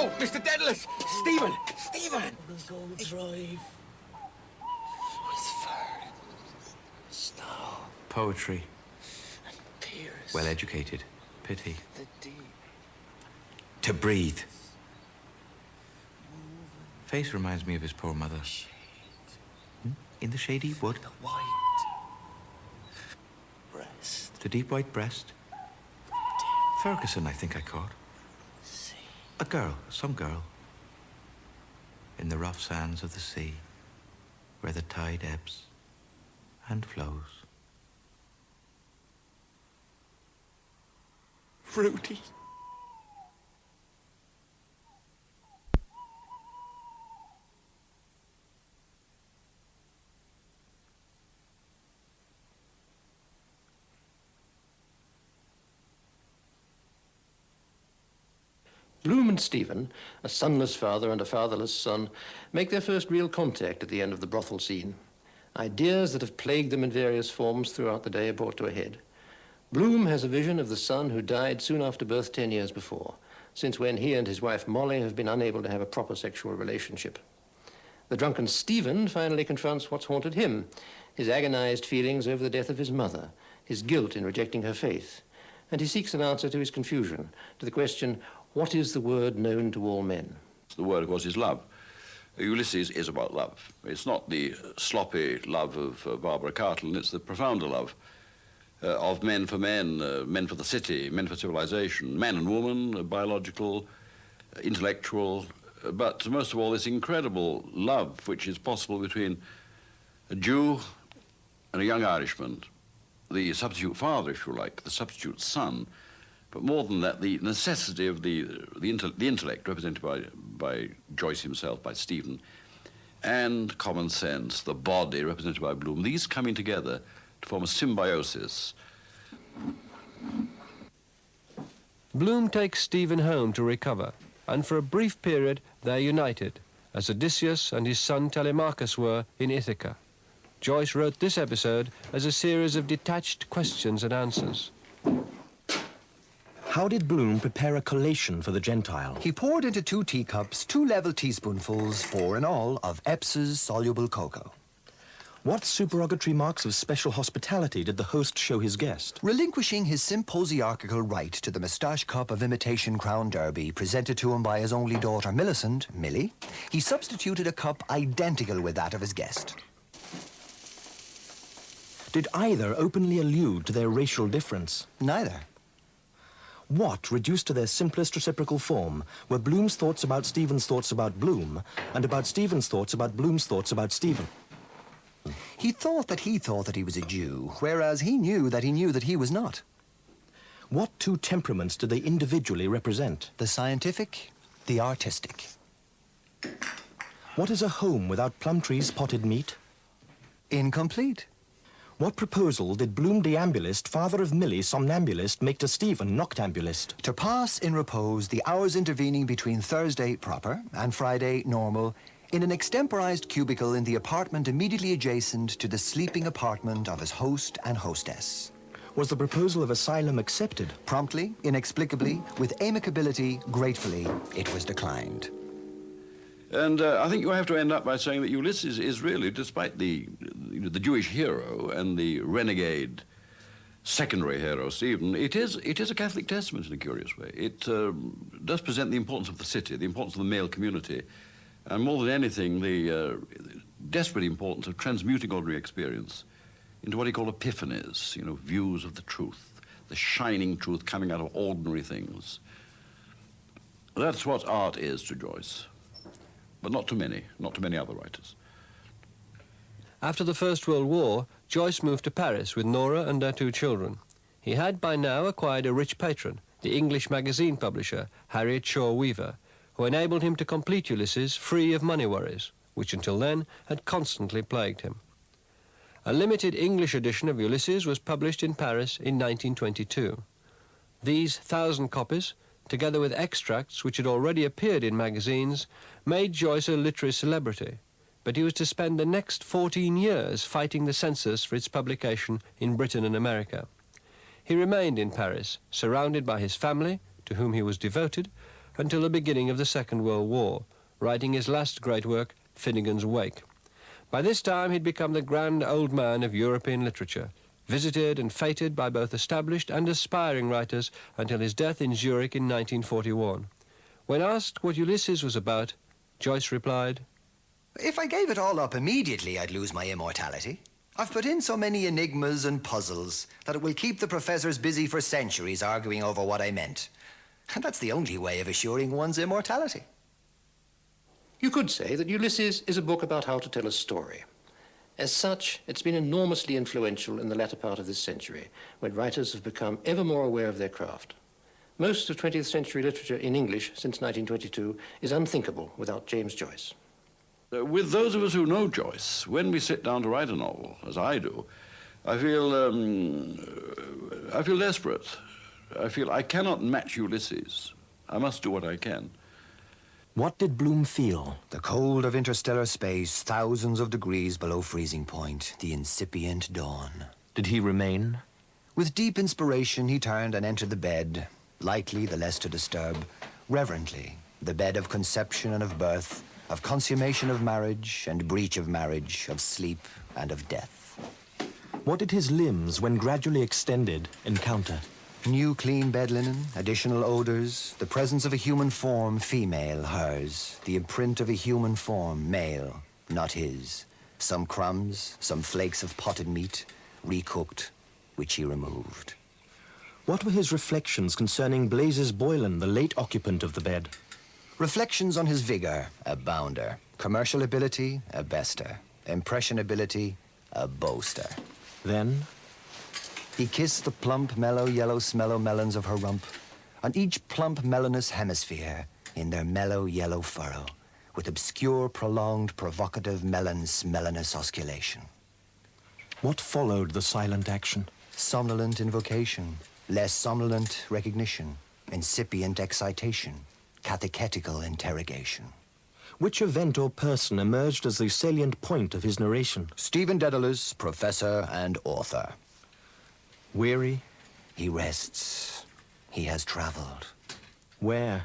No, Mr. Daedalus! Stephen! Stephen! Drive. Whisper. Snow. Poetry. And pierce. Well educated. Pity. The deep. To breathe. Face reminds me of his poor mother. Shade. In the shady wood. The white breast. The deep white breast. Ferguson, I think I caught. Sea. A girl, some girl. In the rough sands of the sea, where the tide ebbs and flows. Rudy. Bloom and Stephen, a sonless father and a fatherless son, make their first real contact at the end of the brothel scene. Ideas that have plagued them in various forms throughout the day are brought to a head. Bloom has a vision of the son who died soon after birth 10 years before, since when he and his wife Molly have been unable to have a proper sexual relationship. The drunken Stephen finally confronts what's haunted him, his agonized feelings over the death of his mother, his guilt in rejecting her faith, and he seeks an answer to his confusion, to the question, what is the word known to all men? The word, of course, is love. Ulysses is about love. It's not the sloppy love of Barbara Cartland, it's the profounder love of men for men, men for the city, men for civilization, man and woman, biological, intellectual, but most of all this incredible love which is possible between a Jew and a young Irishman, the substitute father, if you like, the substitute son, but more than that, the necessity of the intellect represented by Joyce himself, by Stephen, and common sense, the body represented by Bloom, these coming together to form a symbiosis. Bloom takes Stephen home to recover, and for a brief period they're united, as Odysseus and his son Telemachus were in Ithaca. Joyce wrote this episode as a series of detached questions and answers. How did Bloom prepare a collation for the Gentile? He poured into 2 teacups 2 level teaspoonfuls, 4 in all, of Eps's soluble cocoa. What supererogatory marks of special hospitality did the host show his guest? Relinquishing his symposiarchical right to the moustache cup of imitation Crown Derby presented to him by his only daughter Millicent, Millie, he substituted a cup identical with that of his guest. Did either openly allude to their racial difference? Neither. What, reduced to their simplest reciprocal form, were Bloom's thoughts about Stephen's thoughts about Bloom, and about Stephen's thoughts about Bloom's thoughts about Stephen? He thought that he was a Jew, whereas he knew that he was not. What 2 temperaments do they individually represent? The scientific, the artistic. What is a home without plum trees, potted meat? Incomplete. What proposal did Bloom deambulist, father of Millie, somnambulist, make to Stephen, noctambulist? To pass in repose the hours intervening between Thursday proper and Friday normal in an extemporized cubicle in the apartment immediately adjacent to the sleeping apartment of his host and hostess. Was the proposal of asylum accepted? Promptly, inexplicably, with amicability, gratefully, it was declined. And I think you have to end up by saying that Ulysses is really, despite the Jewish hero and the renegade secondary hero, Stephen, it is a Catholic testament in a curious way. It does present the importance of the city, the importance of the male community, and more than anything, the desperate importance of transmuting ordinary experience into what he called epiphanies, views of the truth, the shining truth coming out of ordinary things. That's what art is to Joyce. But not to many other writers. After the First World War, Joyce moved to Paris with Nora and their 2 children. He had by now acquired a rich patron, the English magazine publisher, Harriet Shaw Weaver, who enabled him to complete Ulysses free of money worries, which until then had constantly plagued him. A limited English edition of Ulysses was published in Paris in 1922. These 1,000 copies, together with extracts which had already appeared in magazines, made Joyce a literary celebrity, but he was to spend the next 14 years fighting the censors for its publication in Britain and America. He remained in Paris, surrounded by his family, to whom he was devoted, until the beginning of the Second World War, writing his last great work, Finnegan's Wake. By this time he'd become the grand old man of European literature, visited and feted by both established and aspiring writers until his death in Zurich in 1941. When asked what Ulysses was about, Joyce replied, If I gave it all up immediately, I'd lose my immortality. I've put in so many enigmas and puzzles that it will keep the professors busy for centuries arguing over what I meant. And that's the only way of assuring one's immortality. You could say that Ulysses is a book about how to tell a story. As such, it's been enormously influential in the latter part of this century, when writers have become ever more aware of their craft. Most of 20th century literature in English since 1922 is unthinkable without James Joyce. With those of us who know Joyce, when we sit down to write a novel, as I do, I feel desperate. I feel I cannot match Ulysses. I must do what I can. What did Bloom feel? The cold of interstellar space, thousands of degrees below freezing point, the incipient dawn. Did he remain? With deep inspiration, he turned and entered the bed, lightly the less to disturb, reverently, the bed of conception and of birth, of consummation of marriage and breach of marriage, of sleep and of death. What did his limbs, when gradually extended, encounter? New clean bed linen, additional odors, the presence of a human form, female, hers, the imprint of a human form, male, not his. Some crumbs, some flakes of potted meat, recooked, which he removed. What were his reflections concerning Blazes Boylan, the late occupant of the bed? Reflections on his vigor, a bounder. Commercial ability, a bester. Impressionability, a boaster. Then? He kissed the plump, mellow, yellow smellow melons of her rump, on each plump melonous hemisphere, in their mellow yellow furrow, with obscure, prolonged, provocative melanous osculation. What followed the silent action? Somnolent invocation, less somnolent recognition, incipient excitation, catechetical interrogation. Which event or person emerged as the salient point of his narration? Stephen Dedalus, professor and author. Weary? He rests. He has traveled. Where?